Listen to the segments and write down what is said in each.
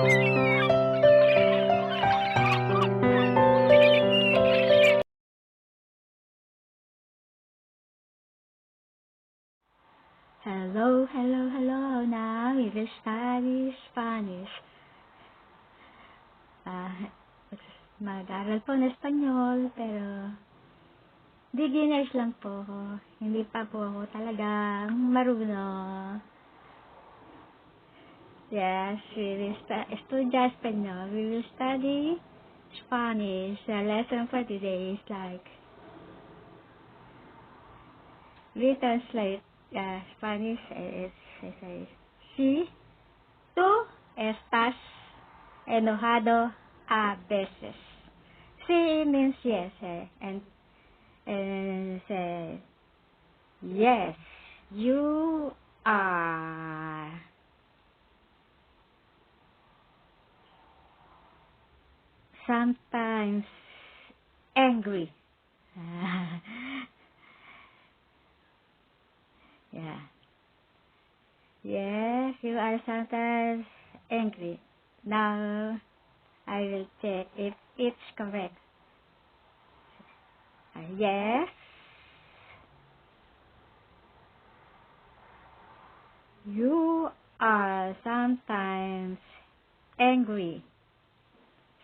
Hello, hello, hello. Now we will study Spanish. Mag-aral po ng Espanyol, pero beginners lang po ako. Hindi pa po ako talagang marunong. Yes, we will estudia Espanyol. We will study Spanish. The lesson for today is like, we translate Spanish is si tú estás enojado a veces. Sí means yes, and say yes, you are sometimes angry. Yeah. Yes, you are sometimes angry. Now I will check if it's correct. Yes, you are sometimes angry.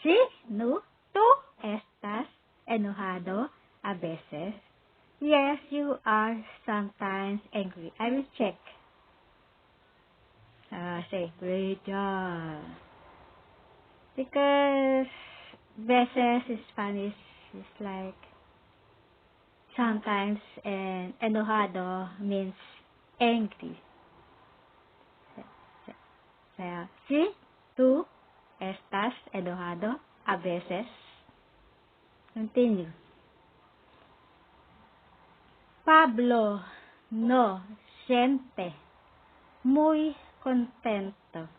Sí, no, tú estás enojado a veces. Yes, you are sometimes angry. I will check. Say, great job. Because veces in Spanish is like sometimes, and enojado means angry. Sí, tú estás enojado a veces. Continue. Pablo no siente muy contento.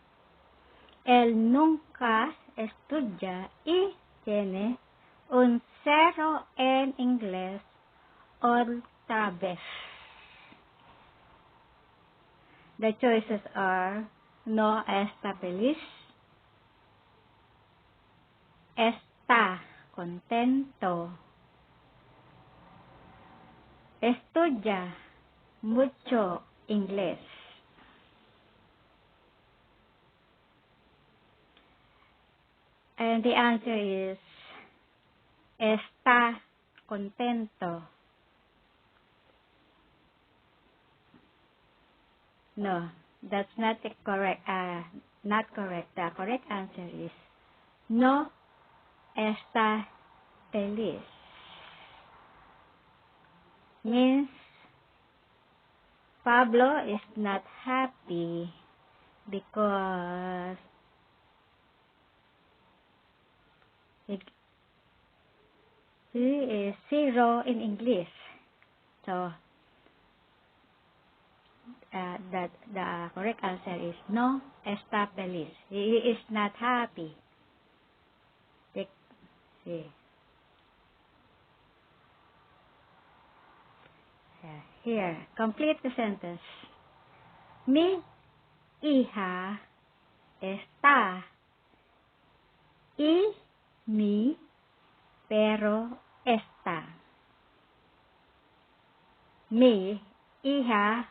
Él nunca estudia y tiene un 0 en inglés otra vez. The choices are no está feliz, está contento, estudia mucho inglés. And the answer is está contento. No, that's not the correct. Not correct. The correct answer is no está feliz. Means Pablo is not happy because he is 0 in English. So that the correct answer is no está feliz. He is not happy. See. Here, complete the sentence. Mi hija está y mi perro está. Mi hija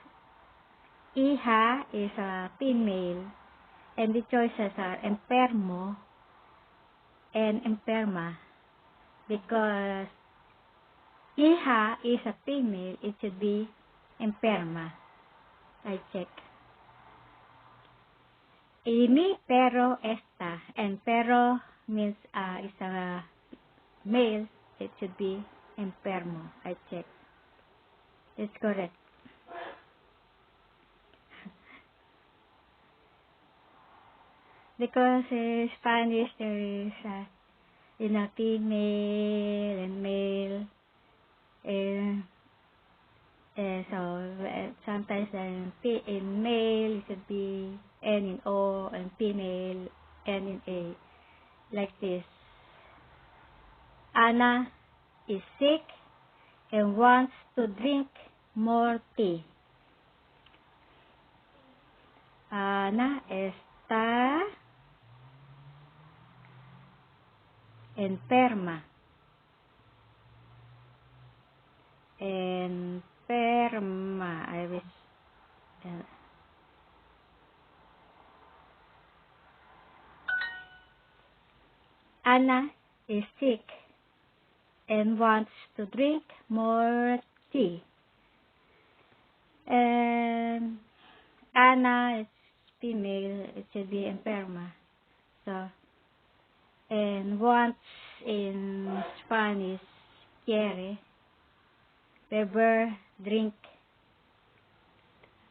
is a female, and the choices are enfermo and enferma. Because hija is a female, it should be enferma. I check. Y mi perro está, and perro means is a male, it should be enfermo. I check. It's correct. Because in Spanish there is female and male, and so sometimes in male it could be N in O, and female N in A, like this. Anna is sick and wants to drink more tea. Ana está enferma. Enferma. I wish. Anna is sick and wants to drink more tea. And Anna is female, it should be enferma. So, and wants in Spanish, quiere, beber, drink.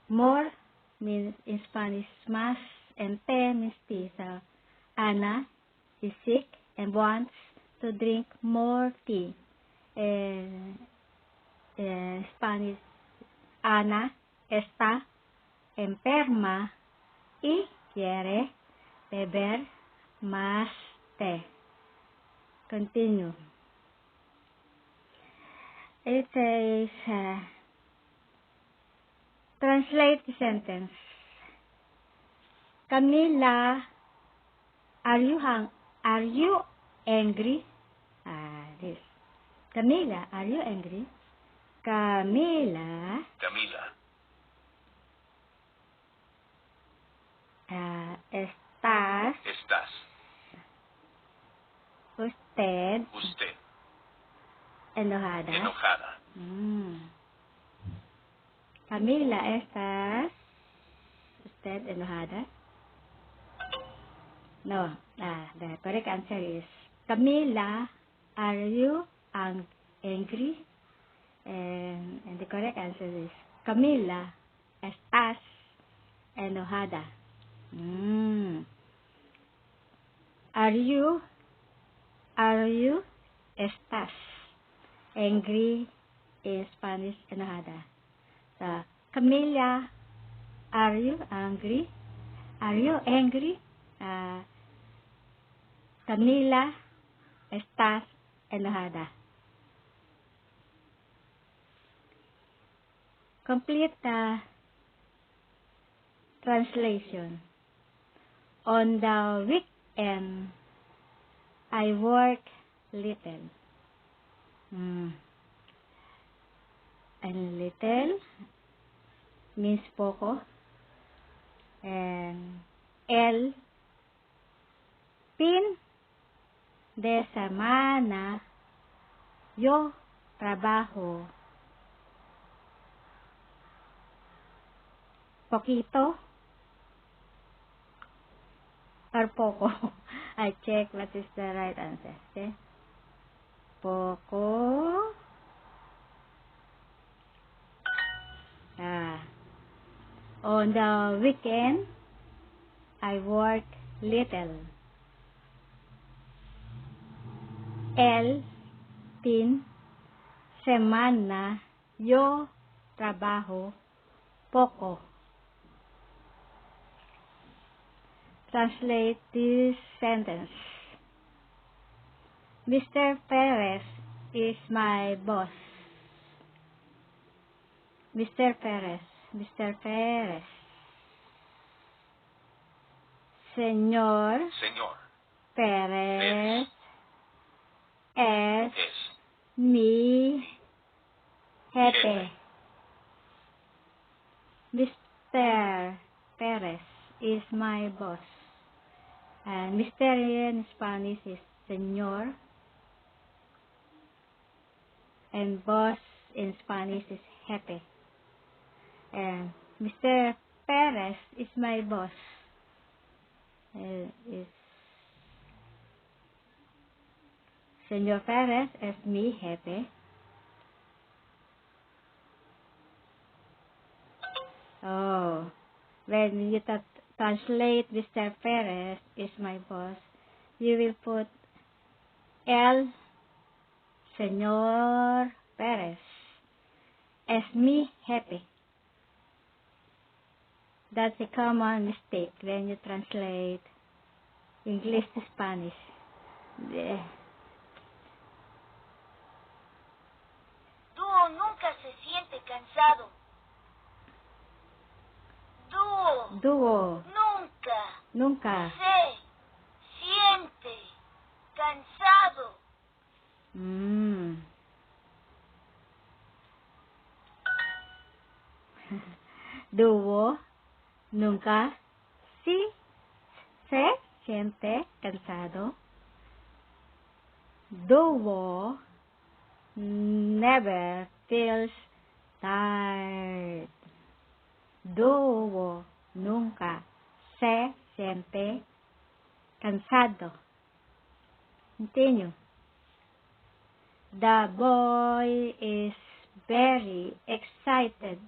More means in Spanish más, and te means tea. So, Anna is sick and wants to drink more tea. Spanish, Ana está enferma y quiere beber más té. Continue. It says, translate the sentence. Camila, are you angry? This. Camila, are you angry? Camila. Estás. Usted. Enojada. Camila, ¿estás usted enojada? No. The correct answer is Camila, are you angry? And the correct answer is Camila, ¿estás enojada? Are you estás angry in Spanish, enojada. So, Camila, are you angry? Are you angry? Camila, estás enojada. Complete the translation. On the weekend, I work little. And little means poco. And el fin de semana yo trabajo poquito or poco. I check what is the right answer. Okay? Poco. On the weekend, I work little. El fin semana yo trabajo poco. Translate this sentence. Mr. Perez is my boss. Mr. Perez. Señor Perez es mi jefe. Mr. Perez is my boss. And Mr. in Spanish is Señor. And boss in Spanish is jefe. And Mr. Perez is my boss. Señor Perez es mi jefe. Oh, when you translate Mr. Perez is my boss, you will put el Señor Perez es mi jefe. That's a common mistake when you translate English to Spanish. Dúo nunca se siente cansado. Dúo. Nunca Nunca. se siente cansado. Dúo nunca se siente cansado. Dúo never feels tired. Dúo nunca se siente cansado. Continue. The boy is very excited.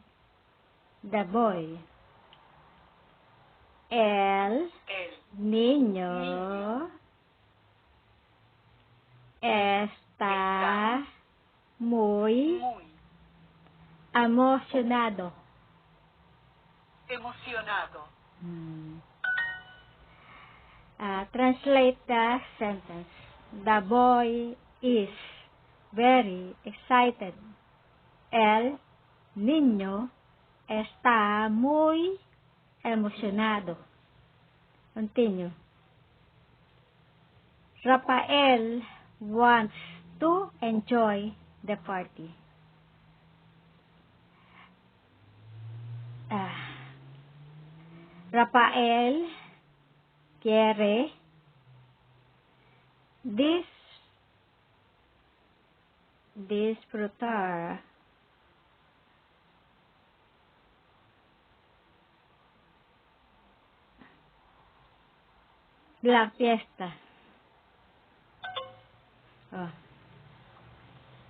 The boy. El niño está muy emocionado. Translate the sentence. The boy is very excited. El niño está muy emocionado. Continue. Rafael wants to enjoy the party. Rafael quiere disfrutar la fiesta.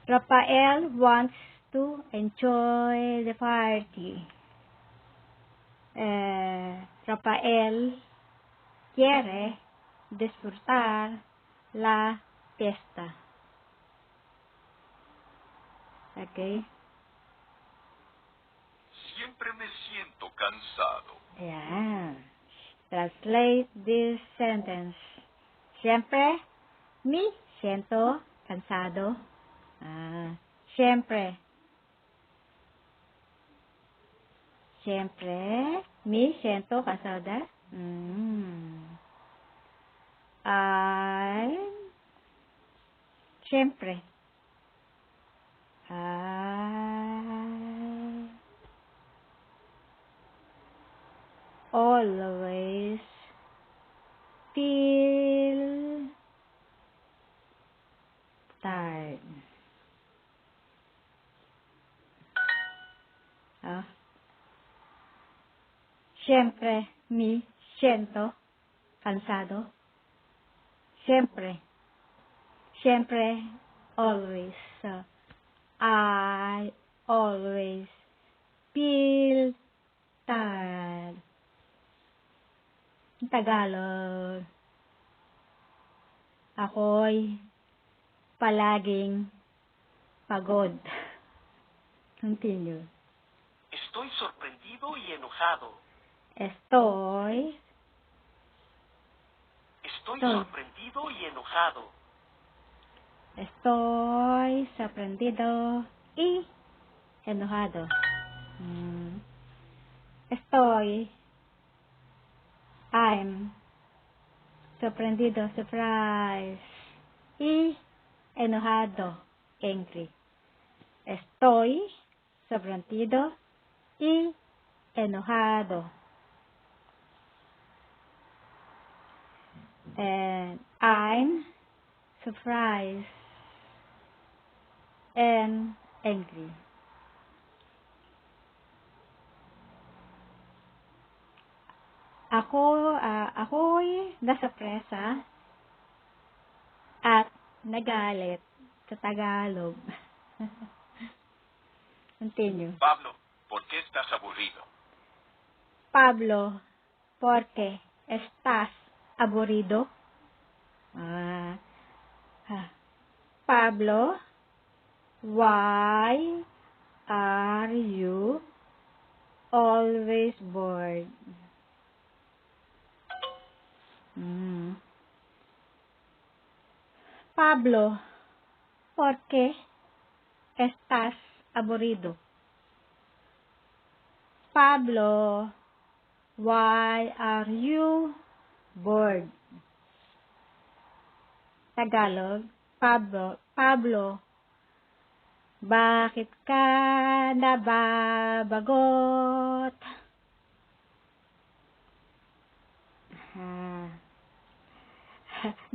Rafael wants to enjoy the party. Rafael quiere disfrutar la fiesta. Okay. Siempre me siento cansado. Yeah. Translate this sentence. Siempre me siento cansado. Siempre. Siempre me siento cansada. Siempre. Always feel tired. Siempre me siento cansado. Siempre. Siempre. Always. I always feel tired. Tagalog. Ako'y palaging pagod. Continue. Estoy sorprendido y enojado. Estoy sorprendido y enojado. Estoy sorprendido y enojado. I'm sorprendido, surprise, y enojado, angry. Estoy sorprendido y enojado. And I'm surprised and angry. Ako'y nasurpresa at nagalit sa Tagalog. Continue. Pablo, ¿por qué estás aburrido? Pablo, ¿por qué estás aburrido? Pablo, why are you always bored? Pablo, ¿por qué estás aburrido? Pablo, why are you bored? Tagalog. Pablo, bakit ka nababagot?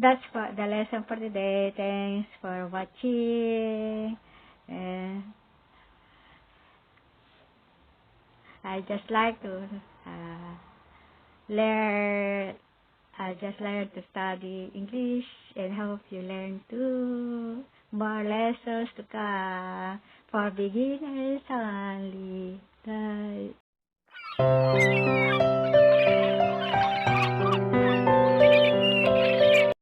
That's for the lesson for today. Thanks for watching. I just like to learn. I just learned to study English and hope you learn too. More lessons to come for beginners only. Bye.